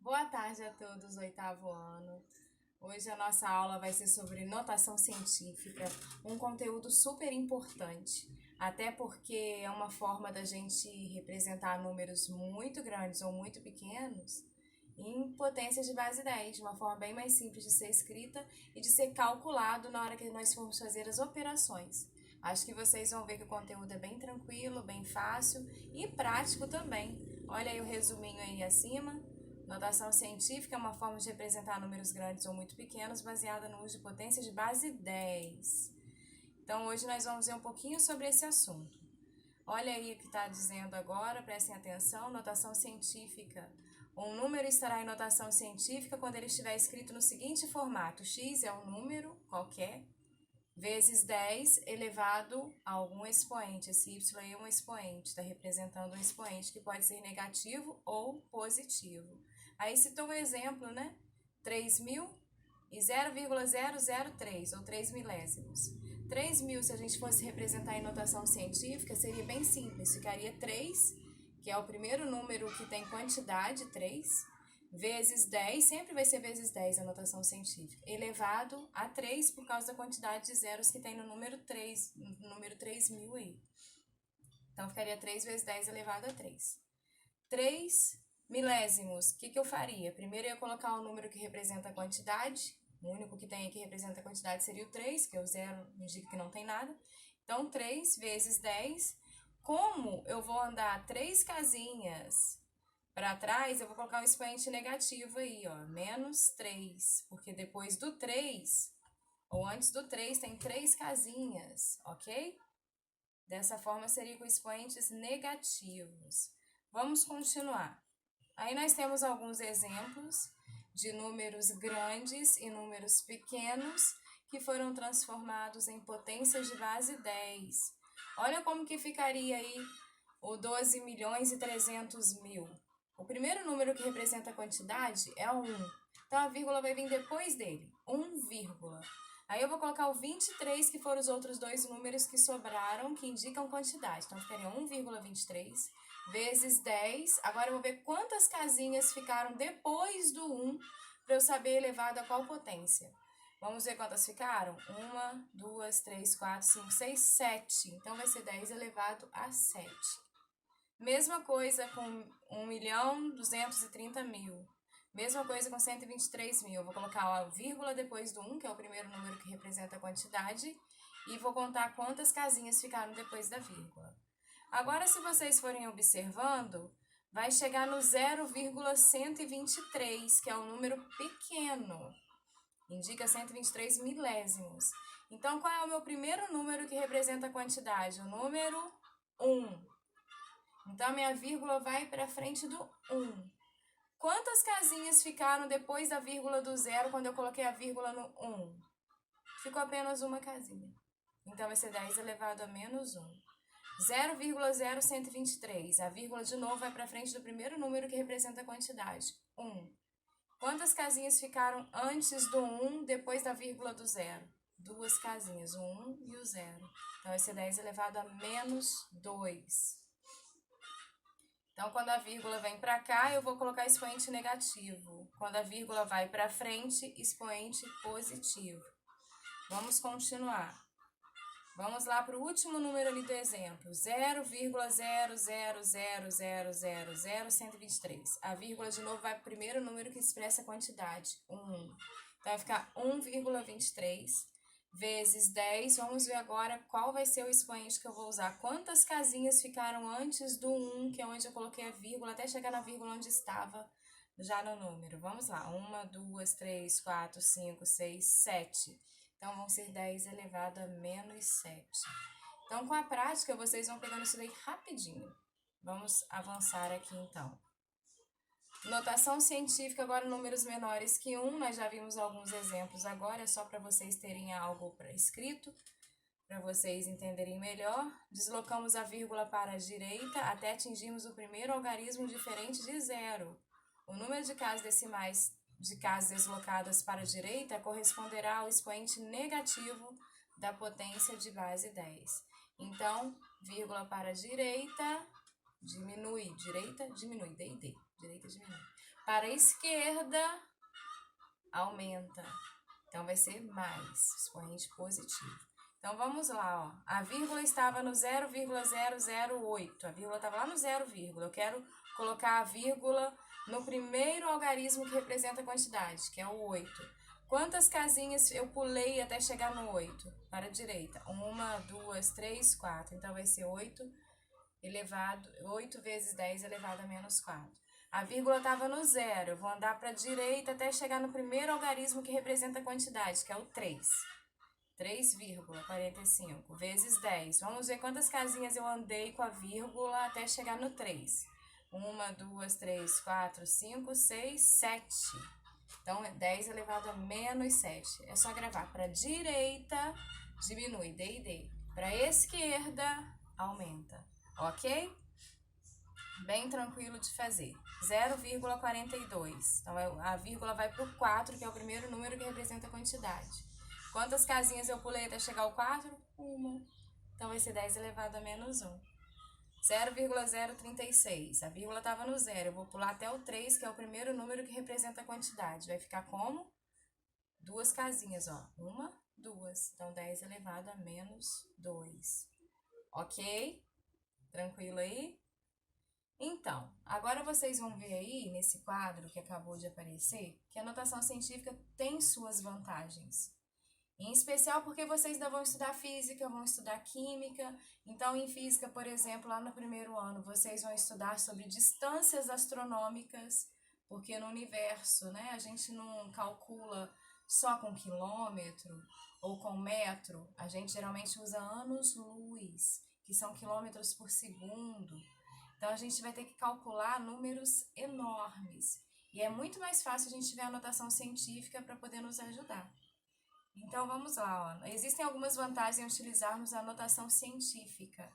Boa tarde a todos, oitavo ano. Hoje a nossa aula vai ser sobre notação científica, um conteúdo super importante, até porque é uma forma da gente representar números muito grandes ou muito pequenos em potências de base 10, de uma forma bem mais simples de ser escrita e de ser calculado na hora que nós formos fazer as operações. Acho que vocês vão ver que o conteúdo é bem tranquilo, bem fácil e prático também. Olha aí o resuminho aí acima. Notação científica é uma forma de representar números grandes ou muito pequenos baseada no uso de potência de base 10. Então, hoje nós vamos ver um pouquinho sobre esse assunto. Olha aí o que está dizendo agora, prestem atenção, notação científica. Um número estará em notação científica quando ele estiver escrito no seguinte formato: x é um número qualquer, vezes 10 elevado a algum expoente. Esse y é um expoente, está representando um expoente que pode ser negativo ou positivo. Aí citou um exemplo, né? 3.000 e 0,003, ou 3 milésimos. 3.000, se a gente fosse representar em notação científica, seria bem simples. Ficaria 3, que é o primeiro número que tem quantidade, 3, vezes 10, sempre vai ser vezes 10 a notação científica, elevado a 3 por causa da quantidade de zeros que tem no número 3, no número 3.000 aí. Então, ficaria 3 vezes 10 elevado a 3. 3 milésimos, o que eu faria? Primeiro eu ia colocar o número que representa a quantidade, o único que tem aqui que representa a quantidade seria o 3, que é o zero indica que não tem nada. Então, 3 vezes 10, como eu vou andar 3 casinhas para trás, eu vou colocar um expoente negativo aí, ó, menos 3, porque depois do 3, ou antes do 3, tem 3 casinhas, ok? Dessa forma, seria com expoentes negativos. Vamos continuar. Aí nós temos alguns exemplos de números grandes e números pequenos que foram transformados em potências de base 10. Olha como que ficaria aí o 12.300.000. O primeiro número que representa a quantidade é o 1. Então, a vírgula vai vir depois dele. 1, vírgula. Aí eu vou colocar o 23, que foram os outros dois números que sobraram, que indicam quantidade. Então, ficaria 1,23 vezes 10. Agora, eu vou ver quantas casinhas ficaram depois do 1, para eu saber elevado a qual potência. Vamos ver quantas ficaram? 1, 2, 3, 4, 5, 6, 7. Então, vai ser 10 elevado a 7. Mesma coisa com 1.230.000. Mesma coisa com 123.000. Vou colocar a vírgula depois do 1, que é o primeiro número que representa a quantidade, e vou contar quantas casinhas ficaram depois da vírgula. Agora, se vocês forem observando, vai chegar no 0,123, que é um número pequeno. Indica 123 milésimos. Então, qual é o meu primeiro número que representa a quantidade? O número 1. Então, a minha vírgula vai para frente do 1. Quantas casinhas ficaram depois da vírgula do 0 quando eu coloquei a vírgula no 1? Ficou apenas uma casinha. Então, vai ser 10 elevado a menos 1. 0,0123. A vírgula de novo vai para frente do primeiro número que representa a quantidade. 1. Quantas casinhas ficaram antes do 1 depois da vírgula do 0? Duas casinhas, o 1 e o 0. Então, vai ser 10 elevado a menos 2. Então, quando a vírgula vem para cá, eu vou colocar expoente negativo. Quando a vírgula vai para frente, expoente positivo. Vamos continuar. Vamos lá para o último número ali do exemplo. 0,000000123. A vírgula de novo vai para o primeiro número que expressa a quantidade, 1. Então, vai ficar 1,23 vezes 10. Vamos ver agora qual vai ser o expoente que eu vou usar. Quantas casinhas ficaram antes do 1, que é onde eu coloquei a vírgula, até chegar na vírgula onde estava já no número. Vamos lá. 1, 2, 3, 4, 5, 6, 7. Então, vão ser 10 elevado a menos 7. Então, com a prática, vocês vão pegando isso daí rapidinho. Vamos avançar aqui, então. Notação científica, agora números menores que 1. Nós já vimos alguns exemplos agora, é só para vocês terem algo para escrito, para vocês entenderem melhor. Deslocamos a vírgula para a direita até atingirmos o primeiro algarismo diferente de 0. O número de casas decimais de casas deslocadas para a direita corresponderá ao expoente negativo da potência de base 10. Então, vírgula para a direita, diminui, direita, diminui, direita, diminui. Para a esquerda, aumenta. Então, vai ser mais, expoente positivo. Então, vamos lá, ó. A vírgula estava no 0,008. A vírgula estava lá no 0, eu quero colocar a vírgula no primeiro algarismo que representa a quantidade, que é o 8. Quantas casinhas eu pulei até chegar no 8? Para a direita. 1, 2, 3, 4. Então, vai ser 8 vezes 10 elevado a menos 4. A vírgula estava no 0. Eu vou andar para a direita até chegar no primeiro algarismo que representa a quantidade, que é o 3. 3,45 vezes 10. Vamos ver quantas casinhas eu andei com a vírgula até chegar no 3. 1, 2, 3, 4, 5, 6, 7. Então, é 10 elevado a menos 7. É só gravar. Para a direita, diminui, D e D. Para a esquerda, aumenta. Ok? Bem tranquilo de fazer. 0,42. Então, a vírgula vai para o 4, que é o primeiro número que representa a quantidade. Quantas casinhas eu pulei até chegar ao 4? 1. Então, vai ser 10 elevado a menos 1. 0,036. A vírgula estava no 0. Eu vou pular até o 3, que é o primeiro número que representa a quantidade. Vai ficar como? 2 casinhas, ó. 1, 2. Então, 10 elevado a menos 2. Ok? Tranquilo aí? Então, agora vocês vão ver aí, nesse quadro que acabou de aparecer, que a notação científica tem suas vantagens. Em especial porque vocês ainda vão estudar física, vão estudar química. Então, em física, por exemplo, lá no primeiro ano, vocês vão estudar sobre distâncias astronômicas, porque no universo, né, a gente não calcula só com quilômetro ou com metro. A gente geralmente usa anos-luz, que são quilômetros por segundo. Então, a gente vai ter que calcular números enormes. E é muito mais fácil a gente ver a notação científica para poder nos ajudar. Então, vamos lá. Ó. Existem algumas vantagens em utilizarmos a notação científica.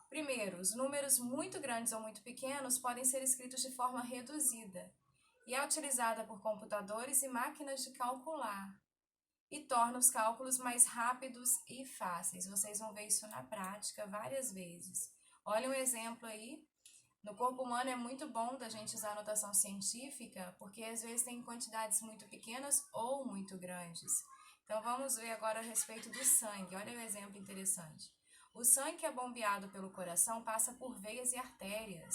Primeiro, os números muito grandes ou muito pequenos podem ser escritos de forma reduzida e é utilizada por computadores e máquinas de calcular e torna os cálculos mais rápidos e fáceis. Vocês vão ver isso na prática várias vezes. Olha um exemplo aí. No corpo humano é muito bom da gente usar a notação científica porque às vezes tem quantidades muito pequenas ou muito grandes. Então, vamos ver agora a respeito do sangue. Olha um exemplo interessante. O sangue que é bombeado pelo coração passa por veias e artérias,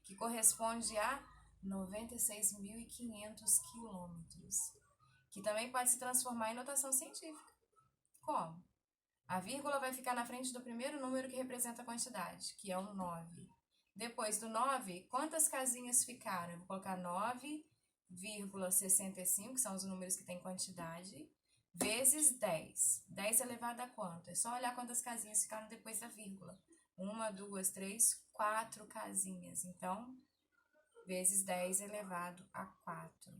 que corresponde a 96.500 quilômetros, que também pode se transformar em notação científica. Como? A vírgula vai ficar na frente do primeiro número que representa a quantidade, que é o 9. Depois do 9, quantas casinhas ficaram? Eu vou colocar 9,65, que são os números que têm quantidade, vezes 10. 10 elevado a quanto? É só olhar quantas casinhas ficaram depois da vírgula. 1, 2, 3, 4 casinhas. Então, vezes 10 elevado a 4.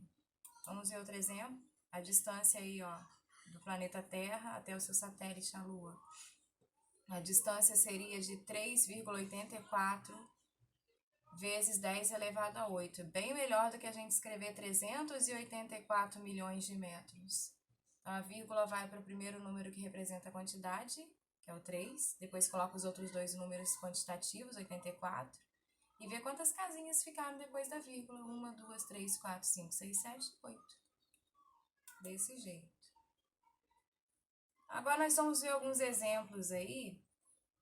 Vamos ver outro exemplo? A distância aí, ó, do planeta Terra até o seu satélite, a Lua. A distância seria de 3,84 vezes 10 elevado a 8. Bem melhor do que a gente escrever 384 milhões de metros. Então, a vírgula vai para o primeiro número que representa a quantidade, que é o 3. Depois coloca os outros dois números quantitativos, 84. E vê quantas casinhas ficaram depois da vírgula. 1, 2, 3, 4, 5, 6, 7, 8. Desse jeito. Agora nós vamos ver alguns exemplos aí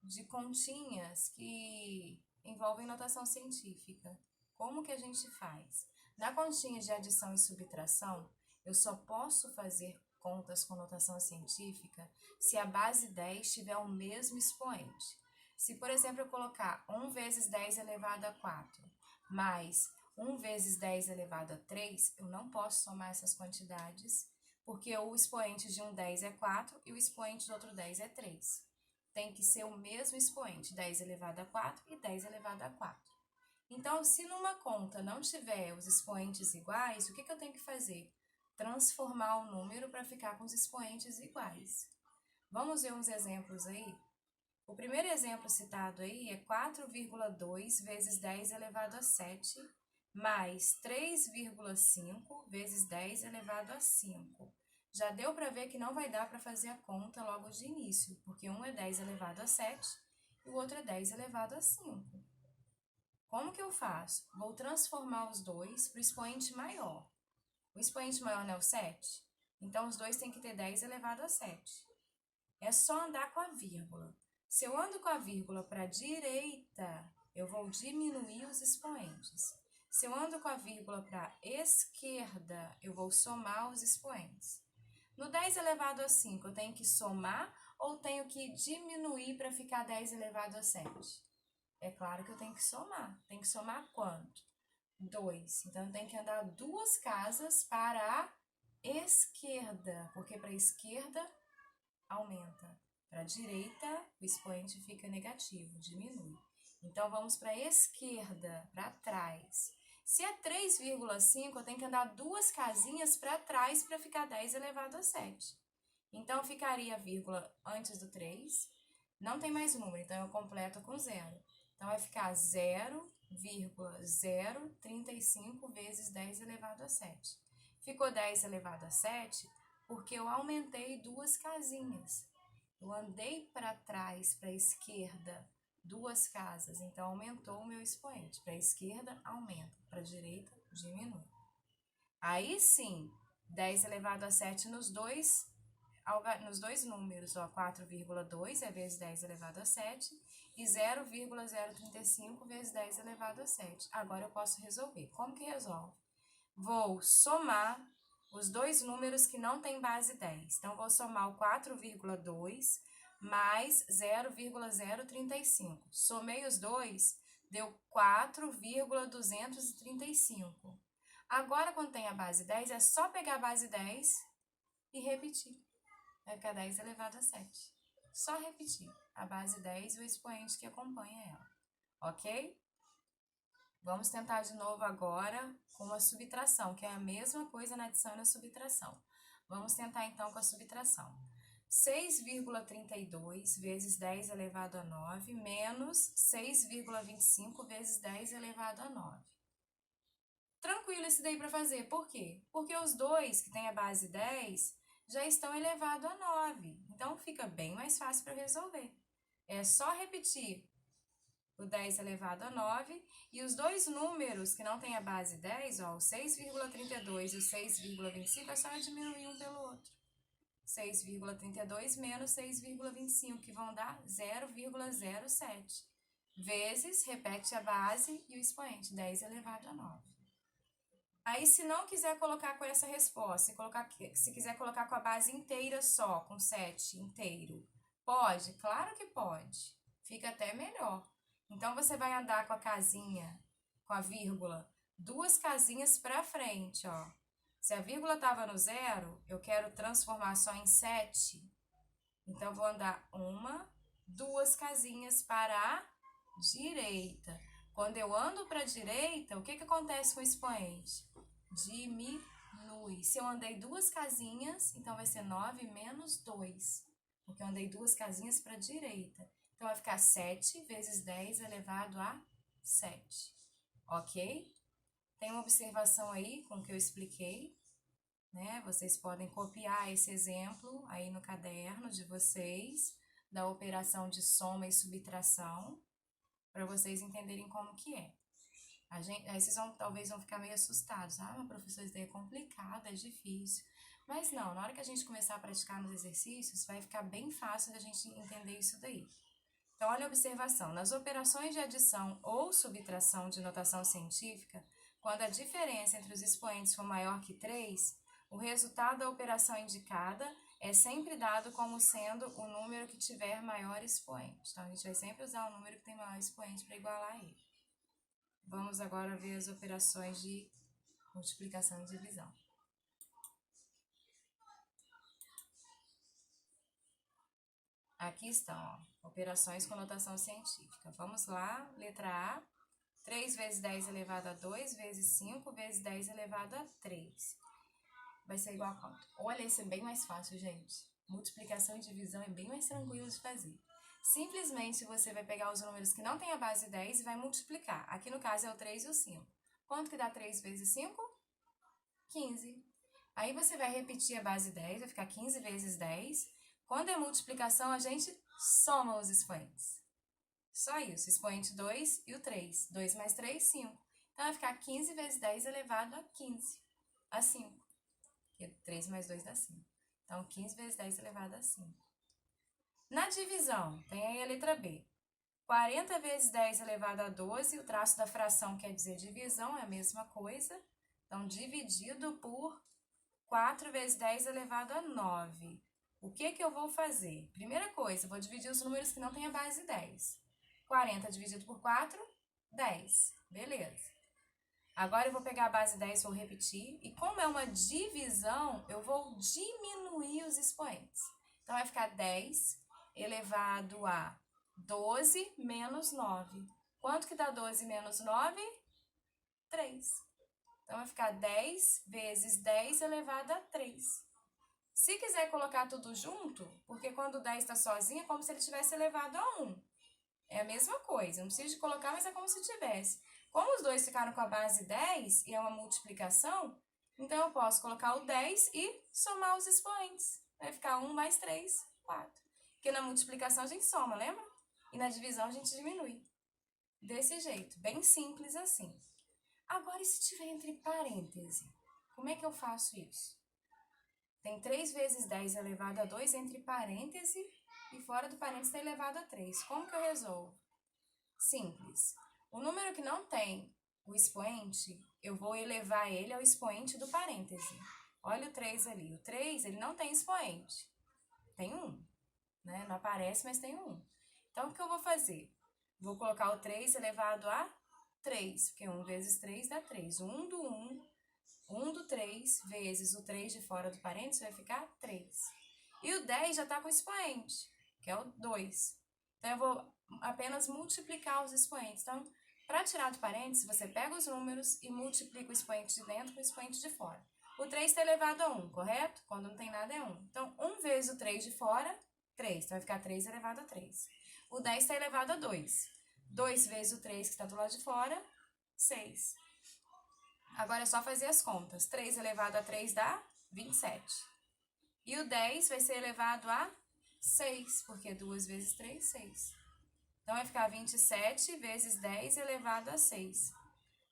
de continhas que envolvem notação científica. Como que a gente faz? Na continha de adição e subtração, eu só posso fazer contas com notação científica se a base 10 tiver o mesmo expoente. Se, por exemplo, eu colocar 1 vezes 10 elevado a 4 mais 1 vezes 10 elevado a 3, eu não posso somar essas quantidades, porque o expoente de um 10 é 4 e o expoente do outro 10 é 3. Tem que ser o mesmo expoente, 10 elevado a 4 e 10 elevado a 4. Então, se numa conta não tiver os expoentes iguais, o que eu tenho que fazer? Transformar o número para ficar com os expoentes iguais. Vamos ver uns exemplos aí? O primeiro exemplo citado aí é 4,2 vezes 10 elevado a 7, mais 3,5 vezes 10 elevado a 5. Já deu para ver que não vai dar para fazer a conta logo de início, porque um é 10 elevado a 7 e o outro é 10 elevado a 5. Como que eu faço? Vou transformar os dois para o expoente maior. O expoente maior não é o 7? Então, os dois têm que ter 10 elevado a 7. É só andar com a vírgula. Se eu ando com a vírgula para a direita, eu vou diminuir os expoentes. Se eu ando com a vírgula para a esquerda, eu vou somar os expoentes. No 10 elevado a 5, eu tenho que somar ou tenho que diminuir para ficar 10 elevado a 7? É claro que eu tenho que somar. Tem que somar quanto? 2. Então, eu tenho que andar 2 casas para a esquerda, porque para a esquerda aumenta. Para a direita, o expoente fica negativo, diminui. Então, vamos para a esquerda, para trás. Se é 3,5, eu tenho que andar 2 casinhas para trás para ficar 10 elevado a 7. Então, ficaria a vírgula antes do 3. Não tem mais número, então eu completo com 0. Então, vai ficar 0,035 vezes 10 elevado a 7. Ficou 10 elevado a 7 porque eu aumentei 2 casinhas. Eu andei para trás, para a esquerda, 2 casas. Então, aumentou o meu expoente. Para a esquerda, aumenta. Para a direita, diminui. Aí sim, 10 elevado a 7 nos dois números, ó, 4,2 é vezes 10 elevado a 7 e 0,035 vezes 10 elevado a 7. Agora eu posso resolver. Como que resolve? Vou somar os dois números que não têm base 10. Então, vou somar o 4,2 mais 0,035. Somei os dois, deu 4,235. Agora, quando tem a base 10, é só pegar a base 10 e repetir. Vai ficar 10 elevado a 7. Só repetir a base 10 e o expoente que acompanha ela. Ok? Vamos tentar de novo agora com a subtração, que é a mesma coisa na adição e na subtração. Vamos tentar então com a subtração. 6,32 vezes 10 elevado a 9 menos 6,25 vezes 10 elevado a 9. Tranquilo esse daí para fazer. Por quê? Porque os dois que têm a base 10 já estão elevados a 9. Então, fica bem mais fácil para resolver. É só repetir o 10 elevado a 9 e os dois números que não têm a base 10, ó, o 6,32 e o 6,25, é só diminuir um pelo outro. 6,32 menos 6,25, que vão dar 0,07. Vezes, repete a base e o expoente, 10 elevado a 9. Aí, se não quiser colocar com essa resposta, se quiser colocar com a base inteira só, com 7 inteiro, pode? Claro que pode. Fica até melhor. Então, você vai andar com a casinha, com a vírgula, 2 casinhas para frente, ó. Se a vírgula estava no 0, eu quero transformar só em 7. Então, eu vou andar 2 casinhas para a direita. Quando eu ando para a direita, o que acontece com o expoente? Diminui. Se eu andei 2 casinhas, então vai ser 9 menos 2. Porque eu andei 2 casinhas para a direita. Então, vai ficar 7 vezes 10 elevado a 7. Ok? Tem uma observação aí com o que eu expliquei, né? Vocês podem copiar esse exemplo aí no caderno de vocês, da operação de soma e subtração, para vocês entenderem como que é. Aí vocês talvez vão ficar meio assustados. Ah, mas professor, isso daí é complicado, é difícil. Mas não, na hora que a gente começar a praticar nos exercícios, vai ficar bem fácil da gente entender isso daí. Então, olha a observação. Nas operações de adição ou subtração de notação científica, quando a diferença entre os expoentes for maior que 3, o resultado da operação indicada é sempre dado como sendo o número que tiver maior expoente. Então, a gente vai sempre usar o número que tem maior expoente para igualar ele. Vamos agora ver as operações de multiplicação e divisão. Aqui estão, ó, operações com notação científica. Vamos lá, letra A. 3 vezes 10 elevado a 2 vezes 5 vezes 10 elevado a 3. Vai ser igual a quanto? Olha, esse é bem mais fácil, gente. Multiplicação e divisão é bem mais tranquilo de fazer. Simplesmente você vai pegar os números que não tem a base 10 e vai multiplicar. Aqui no caso é o 3 e o 5. Quanto que dá 3 vezes 5? 15. Aí você vai repetir a base 10, vai ficar 15 vezes 10. Quando é multiplicação, a gente soma os expoentes. Só isso, expoente 2 e o 3. 2 mais 3, 5. Então, vai ficar 15 vezes 10 elevado a 15, a 5. Porque 3 mais 2 dá 5. Então, 15 vezes 10 elevado a 5. Na divisão, tem aí a letra B. 40 vezes 10 elevado a 12, o traço da fração quer dizer divisão, é a mesma coisa. Então, dividido por 4 vezes 10 elevado a 9. O que eu vou fazer? Primeira coisa, vou dividir os números que não têm a base 10. 40 dividido por 4, 10. Beleza. Agora eu vou pegar a base 10, vou repetir. E como é uma divisão, eu vou diminuir os expoentes. Então, vai ficar 10 elevado a 12 menos 9. Quanto que dá 12 menos 9? 3. Então, vai ficar 10 vezes 10 elevado a 3. Se quiser colocar tudo junto, porque quando o 10 está sozinho, é como se ele tivesse elevado a 1. É a mesma coisa, não precisa de colocar, mas é como se tivesse. Como os dois ficaram com a base 10 e é uma multiplicação, então eu posso colocar o 10 e somar os expoentes. Vai ficar 1 mais 3, 4. Porque na multiplicação a gente soma, lembra? E na divisão a gente diminui. Desse jeito, bem simples assim. Agora, e se tiver entre parênteses? Como é que eu faço isso? Tem 3 vezes 10 elevado a 2 entre parênteses e fora do parênteses está elevado a 3. Como que eu resolvo? Simples. O número que não tem o expoente, eu vou elevar ele ao expoente do parêntese. Olha o 3 ali. O 3, ele não tem expoente. Tem 1. Né? Não aparece, mas tem 1. Então, o que eu vou fazer? Vou colocar o 3 elevado a 3, porque 1 vezes 3 dá 3. 1 do 1 do 3 vezes o 3 de fora do parênteses vai ficar 3. E o 10 já está com expoente, que é o 2. Então, eu vou apenas multiplicar os expoentes. Então, para tirar do parênteses, você pega os números e multiplica o expoente de dentro com o expoente de fora. O 3 está elevado a 1, correto? Quando não tem nada é 1. Então, 1 vezes o 3 de fora, 3. Então, vai ficar 3 elevado a 3. O 10 está elevado a 2. 2 vezes o 3 que está do lado de fora, 6. Agora é só fazer as contas. 3 elevado a 3 dá 27. E o 10 vai ser elevado a 6, porque 2 vezes 3, 6. Então, vai ficar 27 vezes 10 elevado a 6.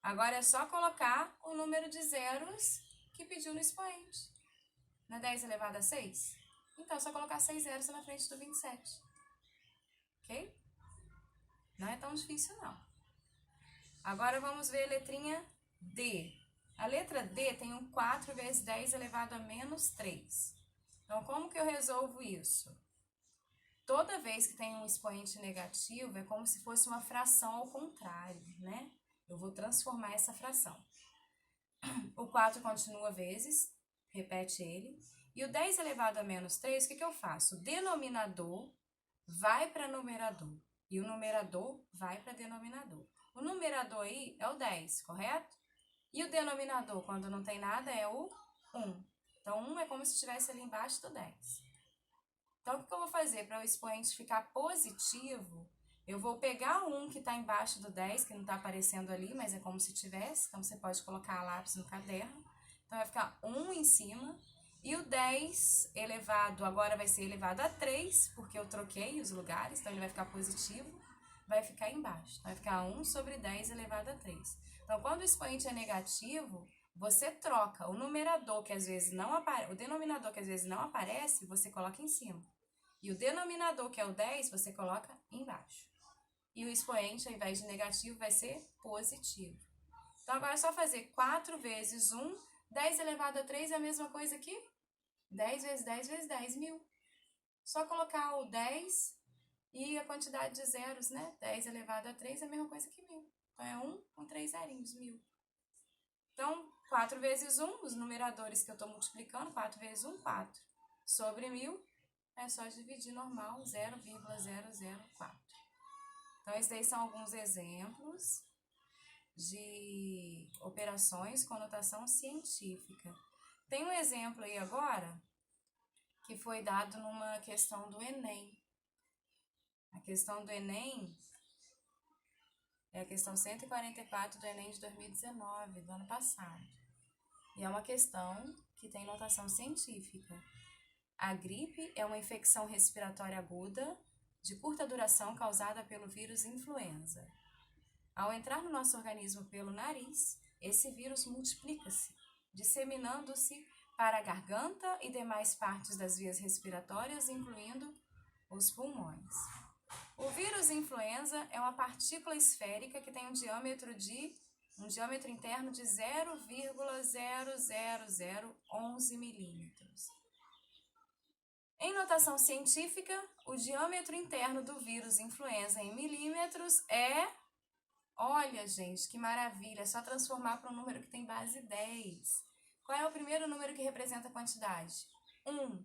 Agora é só colocar o número de zeros que pediu no expoente. Não é 10 elevado a 6? Então, é só colocar 6 zeros na frente do 27. Ok? Não é tão difícil, não. Agora, vamos ver a letrinha D. A letra D tem um 4 vezes 10 elevado a menos 3. Então, como que eu resolvo isso? Toda vez que tem um expoente negativo, é como se fosse uma fração ao contrário, né? Eu vou transformar essa fração. O 4 continua vezes, repete ele. E o 10 elevado a menos 3, o que eu faço? O denominador vai para numerador e o numerador vai para denominador. O numerador aí é o 10, correto? E o denominador, quando não tem nada, é o 1. Então, 1 é como se estivesse ali embaixo do 10. Então, o que eu vou fazer para o expoente ficar positivo? Eu vou pegar o 1 que está embaixo do 10, que não está aparecendo ali, mas é como se tivesse. Então, você pode colocar a lápis no caderno. Então, vai ficar 1 em cima. E o 10 elevado, agora vai ser elevado a 3, porque eu troquei os lugares. Então, ele vai ficar positivo, vai ficar embaixo. Vai ficar 1 sobre 10 elevado a 3. Então, quando o expoente é negativo, você troca o numerador, que às vezes não aparece, o denominador, que às vezes não aparece, você coloca em cima. E o denominador, que é o 10, você coloca embaixo. E o expoente, ao invés de negativo, vai ser positivo. Então, agora é só fazer 4 vezes 1. 10 elevado a 3 é a mesma coisa que 10 vezes 10 vezes 10, 1000. Só colocar o 10 e a quantidade de zeros, né? 10 elevado a 3 é a mesma coisa que 1000. Então, é 1 com 3 zerinhos, 1000. Então, 4 vezes 1, os numeradores que eu estou multiplicando, 4 vezes 1, 4. Sobre 1000, é só dividir normal, 0,004. Então, esses daí são alguns exemplos de operações com notação científica. Tem um exemplo aí agora que foi dado numa questão do Enem. A questão do Enem é a questão 144 do Enem de 2019, do ano passado. E é uma questão que tem notação científica. A gripe é uma infecção respiratória aguda de curta duração causada pelo vírus influenza. Ao entrar no nosso organismo pelo nariz, esse vírus multiplica-se, disseminando-se para a garganta e demais partes das vias respiratórias, incluindo os pulmões. O vírus influenza é uma partícula esférica que tem um diâmetro interno de 0,00011 milímetros. Em notação científica, o diâmetro interno do vírus influenza em milímetros é... Olha, gente, que maravilha! É só transformar para um número que tem base 10. Qual é o primeiro número que representa a quantidade? 1.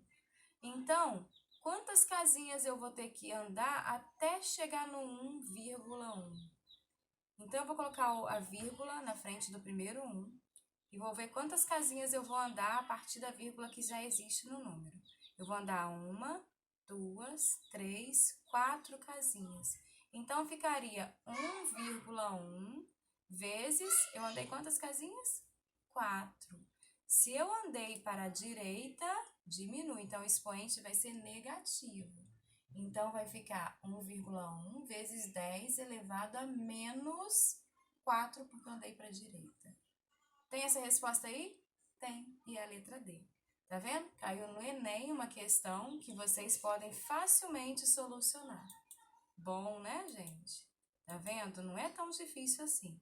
Então, quantas casinhas eu vou ter que andar até chegar no 1,1? Então, eu vou colocar a vírgula na frente do primeiro 1 e vou ver quantas casinhas eu vou andar a partir da vírgula que já existe no número. Eu vou andar 1, 2, 3, 4 casinhas. Então, ficaria 1,1 vezes... Eu andei quantas casinhas? 4. Se eu andei para a direita, diminui. Então, o expoente vai ser negativo. Então, vai ficar 1,1 vezes 10 elevado a menos 4, porque eu andei para a direita. Tem essa resposta aí? Tem. E é a letra D. Tá vendo? Caiu no Enem uma questão que vocês podem facilmente solucionar. Bom, né, gente? Tá vendo? Não é tão difícil assim.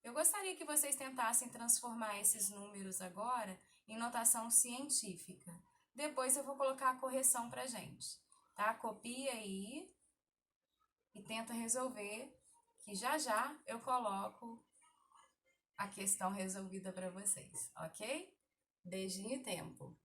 Eu gostaria que vocês tentassem transformar esses números agora em notação científica. Depois eu vou colocar a correção pra gente, tá? Copia aí e tenta resolver, que já já eu coloco a questão resolvida para vocês, ok? Beijinho e tempo!